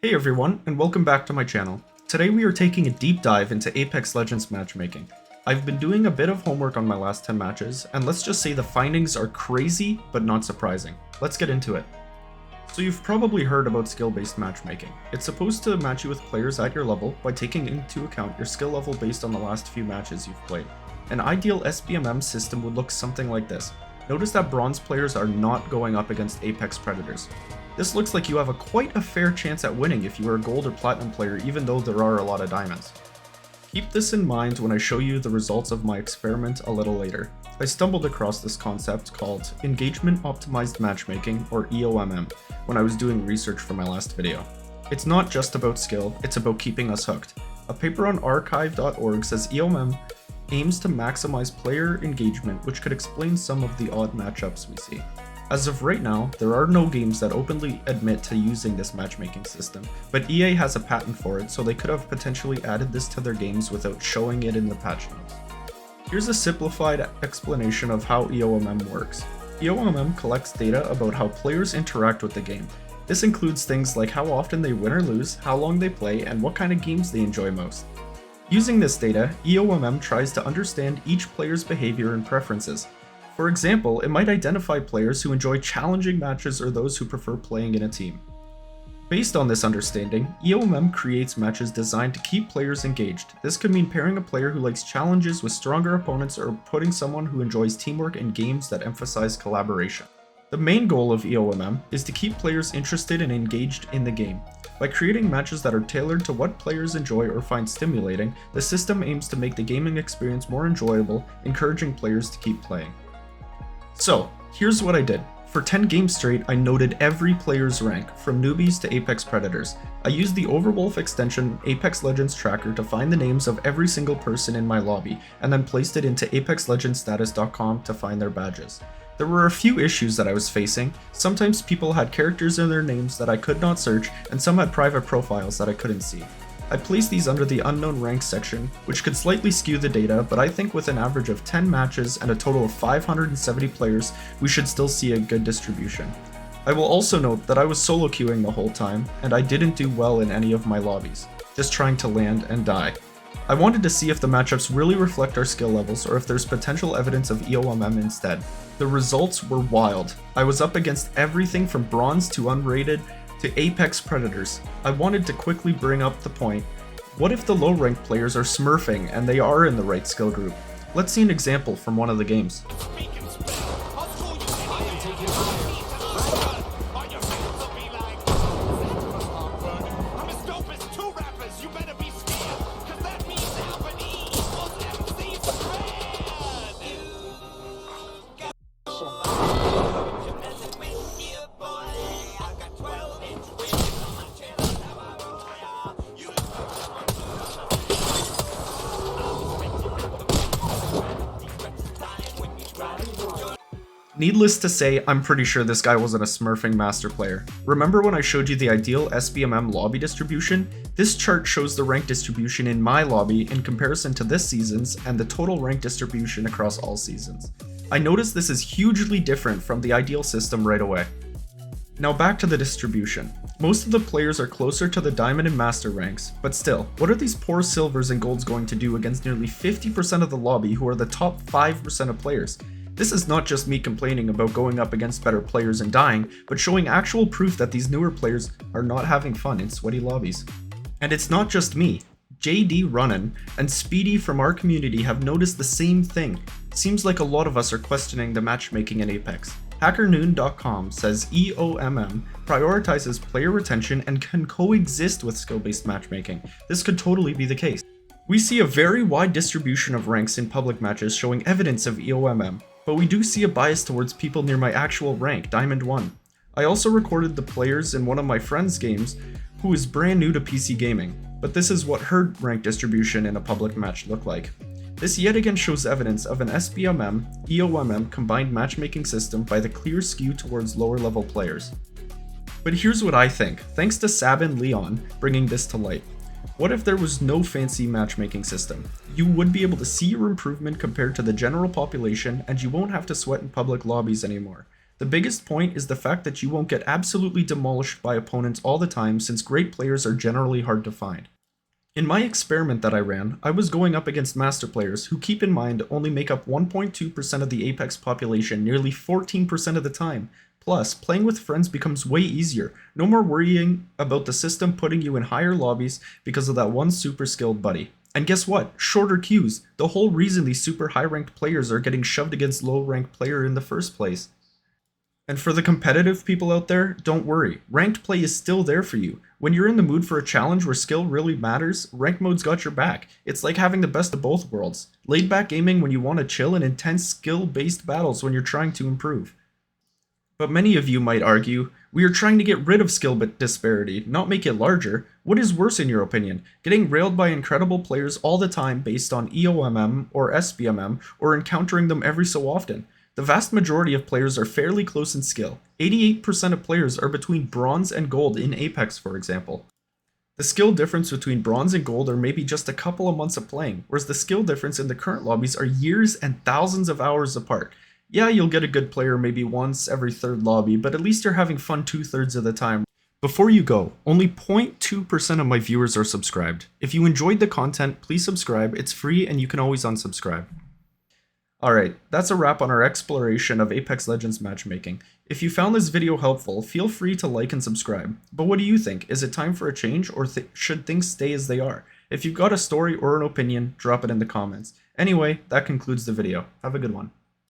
Hey everyone, and welcome back to my channel. Today we are taking a deep dive into Apex Legends matchmaking. I've been doing a bit of homework on my last 10 matches, and let's just say the findings are crazy, but not surprising. Let's get into it. So you've probably heard about skill-based matchmaking. It's supposed to match you with players at your level by taking into account your skill level based on the last few matches you've played. An ideal SBMM system would look something like this. Notice that bronze players are not going up against Apex predators. This looks like you have quite a fair chance at winning if you are a gold or platinum player, even though there are a lot of diamonds. Keep this in mind when I show you the results of my experiment a little later. I stumbled across this concept called Engagement Optimized Matchmaking, or EOMM, when I was doing research for my last video. It's not just about skill, it's about keeping us hooked. A paper on archive.org says EOMM aims to maximize player engagement, which could explain some of the odd matchups we see. As of right now, there are no games that openly admit to using this matchmaking system, but EA has a patent for it, so they could have potentially added this to their games without showing it in the patch notes. Here's a simplified explanation of how EOMM works. EOMM collects data about how players interact with the game. This includes things like how often they win or lose, how long they play, and what kind of games they enjoy most. Using this data, EOMM tries to understand each player's behavior and preferences. For example, it might identify players who enjoy challenging matches or those who prefer playing in a team. Based on this understanding, EOMM creates matches designed to keep players engaged. This could mean pairing a player who likes challenges with stronger opponents or putting someone who enjoys teamwork in games that emphasize collaboration. The main goal of EOMM is to keep players interested and engaged in the game. By creating matches that are tailored to what players enjoy or find stimulating, the system aims to make the gaming experience more enjoyable, encouraging players to keep playing. So, here's what I did. For 10 games straight, I noted every player's rank, from newbies to Apex predators. I used the Overwolf extension Apex Legends tracker to find the names of every single person in my lobby, and then placed it into apexlegendsstatus.com to find their badges. There were a few issues that I was facing. Sometimes people had characters in their names that I could not search, and some had private profiles that I couldn't see. I placed these under the unknown ranks section, which could slightly skew the data, but I think with an average of 10 matches and a total of 570 players, we should still see a good distribution. I will also note that I was solo queuing the whole time, and I didn't do well in any of my lobbies, just trying to land and die. I wanted to see if the matchups really reflect our skill levels or if there's potential evidence of EOMM instead. The results were wild. I was up against everything from bronze to unrated to Apex predators. I wanted to quickly bring up the point. What if the low ranked players are smurfing and they are in the right skill group? Let's see an example from one of the games. Needless to say, I'm pretty sure this guy wasn't a smurfing master player. Remember when I showed you the ideal SBMM lobby distribution? This chart shows the rank distribution in my lobby in comparison to this season's and the total rank distribution across all seasons. I noticed this is hugely different from the ideal system right away. Now back to the distribution. Most of the players are closer to the diamond and master ranks, but still, what are these poor silvers and golds going to do against nearly 50% of the lobby who are the top 5% of players? This is not just me complaining about going up against better players and dying, but showing actual proof that these newer players are not having fun in sweaty lobbies. And it's not just me. JD Runnin and Speedy from our community have noticed the same thing. Seems like a lot of us are questioning the matchmaking in Apex. HackerNoon.com says EOMM prioritizes player retention and can coexist with skill-based matchmaking. This could totally be the case. We see a very wide distribution of ranks in public matches showing evidence of EOMM. But we do see a bias towards people near my actual rank, Diamond 1. I also recorded the players in one of my friend's games who is brand new to PC gaming, but this is what her rank distribution in a public match looked like. This yet again shows evidence of an SBMM, EOMM combined matchmaking system by the clear skew towards lower level players. But here's what I think, thanks to Sab and Leon bringing this to light. What if there was no fancy matchmaking system? You would be able to see your improvement compared to the general population, and you won't have to sweat in public lobbies anymore. The biggest point is the fact that you won't get absolutely demolished by opponents all the time, since great players are generally hard to find. In my experiment that I ran, I was going up against master players who, keep in mind, only make up 1.2% of the Apex population nearly 14% of the time. Plus, playing with friends becomes way easier. No more worrying about the system putting you in higher lobbies because of that one super skilled buddy. And guess what? Shorter queues. The whole reason these super high ranked players are getting shoved against low ranked player in the first place. And for the competitive people out there, don't worry. Ranked play is still there for you. When you're in the mood for a challenge where skill really matters, ranked mode's got your back. It's like having the best of both worlds. Laid back gaming when you want to chill, and intense skill-based battles when you're trying to improve. But many of you might argue, we are trying to get rid of skill disparity, not make it larger. What is worse in your opinion? Getting railed by incredible players all the time based on EOMM or SBMM, or encountering them every so often? The vast majority of players are fairly close in skill. 88% of players are between bronze and gold in Apex, for example. The skill difference between bronze and gold are maybe just a couple of months of playing, whereas the skill difference in the current lobbies are years and thousands of hours apart. Yeah, you'll get a good player maybe once every third lobby, but at least you're having fun 2/3 of the time. Before you go, only 0.2% of my viewers are subscribed. If you enjoyed the content, please subscribe. It's free and you can always unsubscribe. Alright, that's a wrap on our exploration of Apex Legends matchmaking. If you found this video helpful, feel free to like and subscribe. But what do you think? Is it time for a change, or should things stay as they are? If you've got a story or an opinion, drop it in the comments. Anyway, that concludes the video. Have a good one.